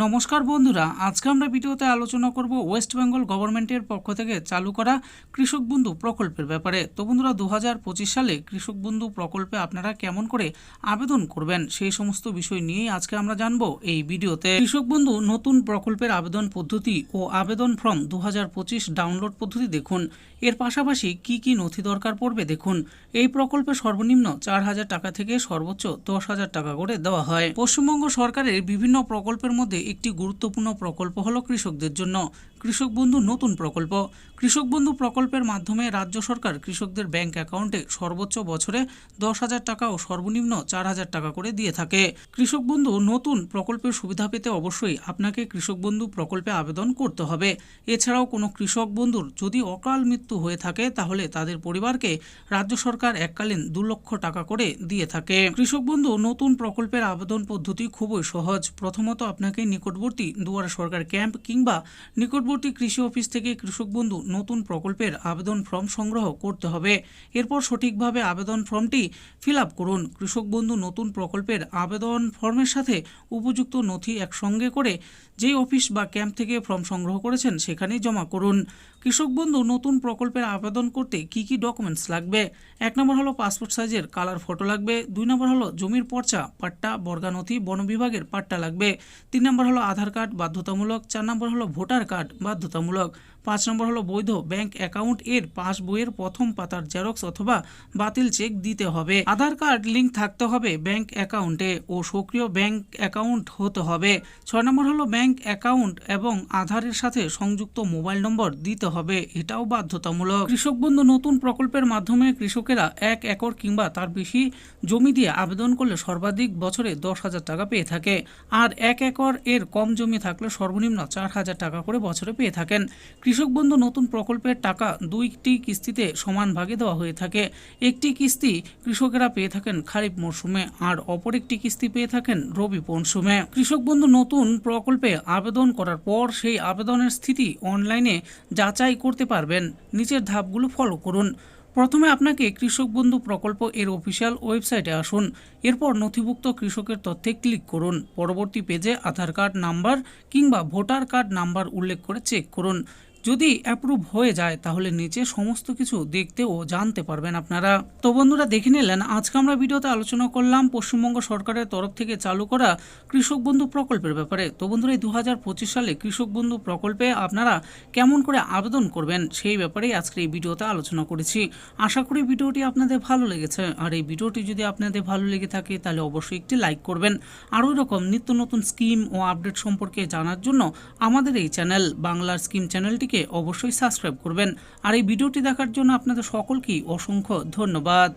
নমস্কার বন্ধুরা, আজকে আমরা ভিডিওতে আলোচনা করব ওয়েস্ট বেঙ্গল গভর্নমেন্টের পক্ষ থেকে চালু করা কৃষক বন্ধু প্রকল্পের ব্যাপারে। তো বন্ধুরা, 2025 সালে কৃষক বন্ধু প্রকল্পে আপনারা কেমন করে আবেদন করবেন সেই সমস্ত বিষয় নিয়েই আজকে আমরা জানবো এই ভিডিওতে। কৃষক বন্ধু নতুন প্রকল্পের আবেদন পদ্ধতি ও আবেদন ফর্ম 2025 ডাউনলোড পদ্ধতি দেখুন। এর পাশাপাশি কি কি নথি দরকার পড়বে দেখুন। এই প্রকল্পে সর্বনিম্ন 4,000 টাকা থেকে সর্বোচ্চ 10,000 টাকা করে দেওয়া হয়। পশ্চিমবঙ্গ সরকারের বিভিন্ন প্রকল্পের মধ্যে একটি গুরুত্বপূর্ণ প্রকল্প হলো কৃষকদের জন্য কৃষক বন্ধু নতুন প্রকল্প। কৃষক বন্ধু প্রকল্পের মাধ্যমে রাজ্য সরকার কৃষকদের ব্যাংক অ্যাকাউন্টে সর্বোচ্চ বছরে 10,000 টাকা ও সর্বনিম্ন 4,000 টাকা করে দিয়ে থাকে। কৃষক বন্ধু নতুন প্রকল্পের সুবিধা পেতে অবশ্যই আপনাকে কৃষক বন্ধু প্রকল্পে আবেদন করতে হবে। এছাড়াও কোনো কৃষক বন্ধুর যদি অকাল মৃত্যু হয়ে থাকে তাহলে তাদের পরিবারকে রাজ্য সরকার এককালীন 2 লক্ষ টাকা করে দিয়ে থাকে। কৃষক বন্ধু নতুন প্রকল্পের আবেদন পদ্ধতি খুবই সহজ। প্রথমত আপনাকে নিকটবর্তী দুয়ারে সরকার ক্যাম্প কিংবা নিকটবর্তী কৃষি অফিস থেকে কৃষক বন্ধু নতুন প্রকল্পের আবেদন ফর্ম সংগ্রহ করতে হবে। এরপর সঠিকভাবে আবেদন ফর্মটি ফিল আপ করুন। কৃষক বন্ধু নতুন প্রকল্পের আবেদন ফর্মের সাথে উপযুক্ত নথি একসঙ্গে করে যেই অফিস বা ক্যাম্প থেকে ফর্ম সংগ্রহ করেছেন সেখানেই জমা করুন। কৃষক বন্ধু নতুন প্রকল্পের আবেদন করতে কি কি ডকুমেন্টস লাগবে? 1 নম্বর হলো পাসপোর্ট সাইজের কালার ফটো লাগবে। 2 নম্বর হলো জমির পর্চা পাট্টা বর্গা নথি বন বিভাগের পাট্টা লাগবে। 3 নম্বর হলো আধার কার্ড বাধ্যতামূলক। 4 নম্বর হলো ভোটার কার্ড বাধ্যতামূলক। 5 নম্বর হলো বৈধ ব্যাংক অ্যাকাউন্ট এর পাসবইয়ের প্রথম পাতার জেরক্স অথবা বাতিল চেক দিতে হবে। আধার কার্ড লিঙ্ক থাকতে হবে ব্যাংক অ্যাকাউন্টে ও সক্রিয় ব্যাংক অ্যাকাউন্ট হতে হবে। 6 নম্বর হলো ব্যাংক অ্যাকাউন্ট এবং আধারের সাথে সংযুক্ত মোবাইল নম্বর দিতে হবে, এটাও বাধ্যতামূলক। কৃষক বন্ধু নতুন প্রকল্পের মাধ্যমে কৃষকেরা 1 একর কিংবা তার বেশি জমি দিয়ে আবেদন করলে সর্বাধিক বছরে 10,000 টাকা পেয়ে থাকে। আর 1 একর এর কম জমি থাকলে সর্বনিম্ন 4,000 টাকা করে বছরে পেয়ে থাকেন। কৃষক বন্ধু নতুন প্রকল্পের টাকা 2টি কিস্তিতে সমান ভাগে দেওয়া হয়ে থাকে। একটি কিস্তি কৃষকেরা পেয়ে থাকেন খারিফ মরশুমে আর অপর একটি কিস্তি পেয়ে থাকেন রবি মরশুমে। কৃষক বন্ধু নতুন প্রকল্পে আবেদন করার পর সেই আবেদনের স্থিতি অনলাইনে যাচাই করতে পারবেন। নিচের ধাপগুলো ফলো করুন। প্রথমে আপনাকে কৃষক বন্ধু প্রকল্প এর অফিসিয়াল ওয়েবসাইটে আসুন। এরপর নথিভুক্ত কৃষকের তথ্যে ক্লিক করুন। পরবর্তী পেজে আধার কার্ড নাম্বার কিংবা ভোটার কার্ড নাম্বার উল্লেখ করে চেক করুন। যদি অ্যাপ্রুভ হয়ে যায় তাহলে নিচে সমস্ত কিছু দেখতে ও জানতে পারবেন আপনারা। তো বন্ধুরা, দেখে নিলেন আজকে আমরা ভিডিওতে আলোচনা করলাম পশ্চিমবঙ্গ সরকারের তরফ থেকে চালু করা কৃষক বন্ধু প্রকল্পের ব্যাপারে। তো বন্ধুরা, এই 2025 সালে কৃষক বন্ধু প্রকল্পে আপনারা কেমন করে আবেদন করবেন সেই ব্যাপারেই আজকে এই ভিডিওতে আলোচনা করেছি। আশা করি ভিডিওটি আপনাদের ভালো লেগেছে। আর এই ভিডিওটি যদি আপনাদের ভালো লেগে থাকে তাহলে অবশ্যই একটি লাইক করবেন। আর ওই রকম নিত্য নতুন স্কিম ও আপডেট সম্পর্কে জানার জন্য আমাদের এই চ্যানেল বাংলার স্কিম চ্যানেলটিকে অবশ্যই সাবস্ক্রাইব করবেন। আর এই ভিডিওটি দেখার জন্য আপনাদের সকলকেই অসংখ্য ধন্যবাদ।